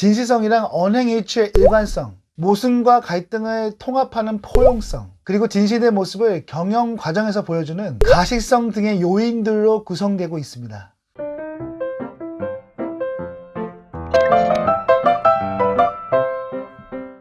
진실성이랑 언행일치의 일관성, 모순과 갈등을 통합하는 포용성, 그리고 진실의 모습을 경영 과정에서 보여주는 가식성 등의 요인들로 구성되고 있습니다.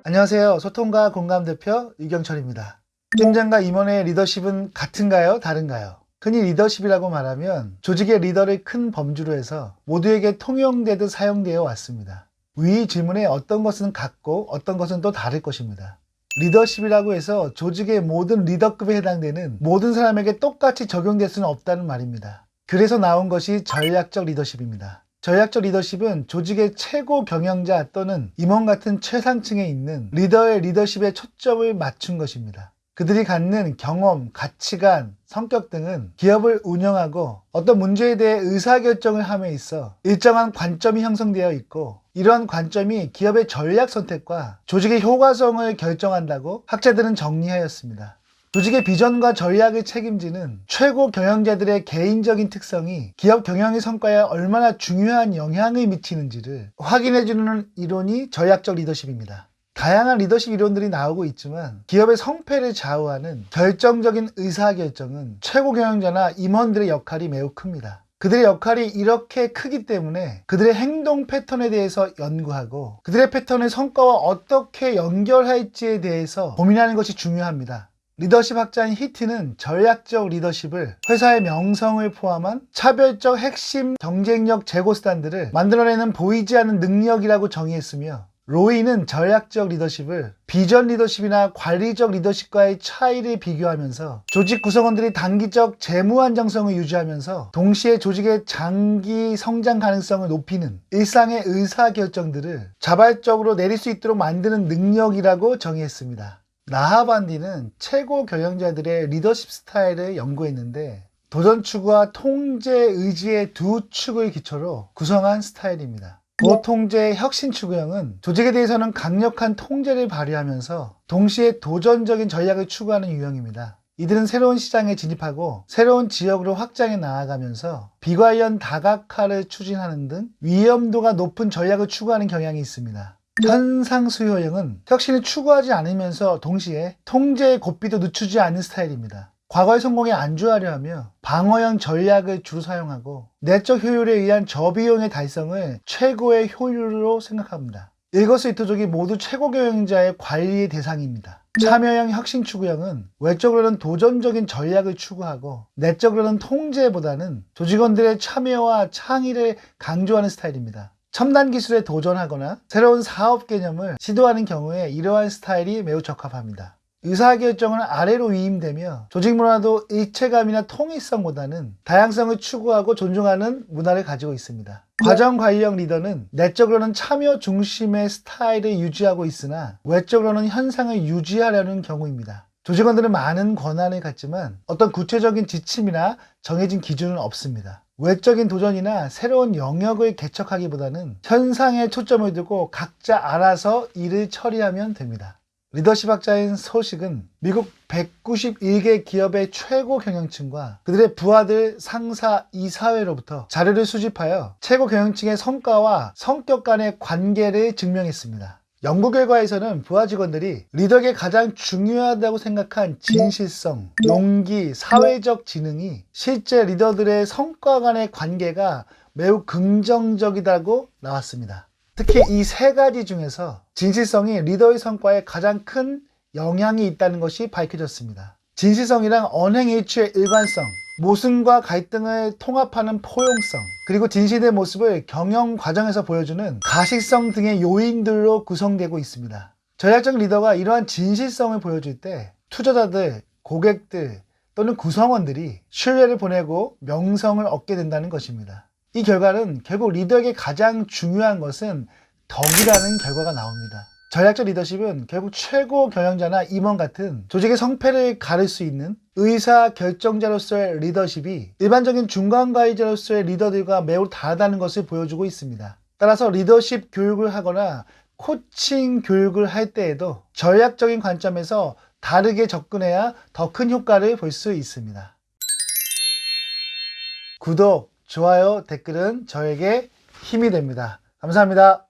안녕하세요. 소통과 공감 대표 유경철입니다. 팀장과 임원의 리더십은 같은가요? 다른가요? 흔히 리더십이라고 말하면 조직의 리더를 큰 범주로 해서 모두에게 통용되듯 사용되어 왔습니다. 위 질문에 어떤 것은 같고 어떤 것은 또 다를 것입니다. 리더십이라고 해서 조직의 모든 리더급에 해당되는 모든 사람에게 똑같이 적용될 수는 없다는 말입니다. 그래서 나온 것이 전략적 리더십입니다. 전략적 리더십은 조직의 최고 경영자 또는 임원 같은 최상층에 있는 리더의 리더십에 초점을 맞춘 것입니다. 그들이 갖는 경험, 가치관, 성격 등은 기업을 운영하고 어떤 문제에 대해 의사결정을 함에 있어 일정한 관점이 형성되어 있고, 이러한 관점이 기업의 전략 선택과 조직의 효과성을 결정한다고 학자들은 정리하였습니다. 조직의 비전과 전략을 책임지는 최고 경영자들의 개인적인 특성이 기업 경영의 성과에 얼마나 중요한 영향을 미치는지를 확인해주는 이론이 전략적 리더십입니다. 다양한 리더십 이론들이 나오고 있지만 기업의 성패를 좌우하는 결정적인 의사결정은 최고 경영자나 임원들의 역할이 매우 큽니다. 그들의 역할이 이렇게 크기 때문에 그들의 행동 패턴에 대해서 연구하고 그들의 패턴을 성과와 어떻게 연결할지에 대해서 고민하는 것이 중요합니다. 리더십 학자인 히트는 전략적 리더십을 회사의 명성을 포함한 차별적 핵심 경쟁력 제고 수단들을 만들어내는 보이지 않는 능력이라고 정의했으며, 로이는 전략적 리더십을 비전 리더십이나 관리적 리더십과의 차이를 비교하면서 조직 구성원들이 단기적 재무 안정성을 유지하면서 동시에 조직의 장기 성장 가능성을 높이는 일상의 의사결정들을 자발적으로 내릴 수 있도록 만드는 능력이라고 정의했습니다. 나하반디는 최고 경영자들의 리더십 스타일을 연구했는데 도전 추구와 통제 의지의 두 축을 기초로 구성한 스타일입니다. 고통제 혁신 추구형은 조직에 대해서는 강력한 통제를 발휘하면서 동시에 도전적인 전략을 추구하는 유형입니다. 이들은 새로운 시장에 진입하고 새로운 지역으로 확장해 나아가면서 비관련 다각화를 추진하는 등 위험도가 높은 전략을 추구하는 경향이 있습니다. 현상수효형은 혁신을 추구하지 않으면서 동시에 통제의 고삐도 늦추지 않는 스타일입니다. 과거의 성공에 안주하려 하며 방어형 전략을 주로 사용하고 내적 효율에 의한 저비용의 달성을 최고의 효율로 생각합니다. 일거수일투족이 모두 최고 경영자의 관리의 대상입니다. 참여형 혁신 추구형은 외적으로는 도전적인 전략을 추구하고 내적으로는 통제보다는 조직원들의 참여와 창의를 강조하는 스타일입니다. 첨단 기술에 도전하거나 새로운 사업 개념을 시도하는 경우에 이러한 스타일이 매우 적합합니다. 의사결정은 아래로 위임되며 조직 문화도 일체감이나 통일성보다는 다양성을 추구하고 존중하는 문화를 가지고 있습니다. 과정관리형 리더는 내적으로는 참여 중심의 스타일을 유지하고 있으나 외적으로는 현상을 유지하려는 경우입니다. 조직원들은 많은 권한을 갖지만 어떤 구체적인 지침이나 정해진 기준은 없습니다. 외적인 도전이나 새로운 영역을 개척하기보다는 현상에 초점을 두고 각자 알아서 일을 처리하면 됩니다. 리더십 학자인 소식은 미국 191개 기업의 최고 경영층과 그들의 부하들, 상사, 이사회로부터 자료를 수집하여 최고 경영층의 성과와 성격 간의 관계를 증명했습니다. 연구 결과에서는 부하 직원들이 리더에게 가장 중요하다고 생각한 진실성, 용기, 사회적 지능이 실제 리더들의 성과 간의 관계가 매우 긍정적이라고 나왔습니다. 특히 이 세 가지 중에서 진실성이 리더의 성과에 가장 큰 영향이 있다는 것이 밝혀졌습니다. 진실성이란 언행일치의 일관성, 모순과 갈등을 통합하는 포용성, 그리고 진실의 모습을 경영 과정에서 보여주는 가식성 등의 요인들로 구성되고 있습니다. 전략적 리더가 이러한 진실성을 보여줄 때 투자자들, 고객들 또는 구성원들이 신뢰를 보내고 명성을 얻게 된다는 것입니다. 이 결과는 결국 리더에게 가장 중요한 것은 덕이라는 결과가 나옵니다. 전략적 리더십은 결국 최고 경영자나 임원 같은 조직의 성패를 가를 수 있는 의사 결정자로서의 리더십이 일반적인 중간 관리자로서의 리더들과 매우 다르다는 것을 보여주고 있습니다. 따라서 리더십 교육을 하거나 코칭 교육을 할 때에도 전략적인 관점에서 다르게 접근해야 더 큰 효과를 볼 수 있습니다. 구독, 좋아요, 댓글은 저에게 힘이 됩니다. 감사합니다.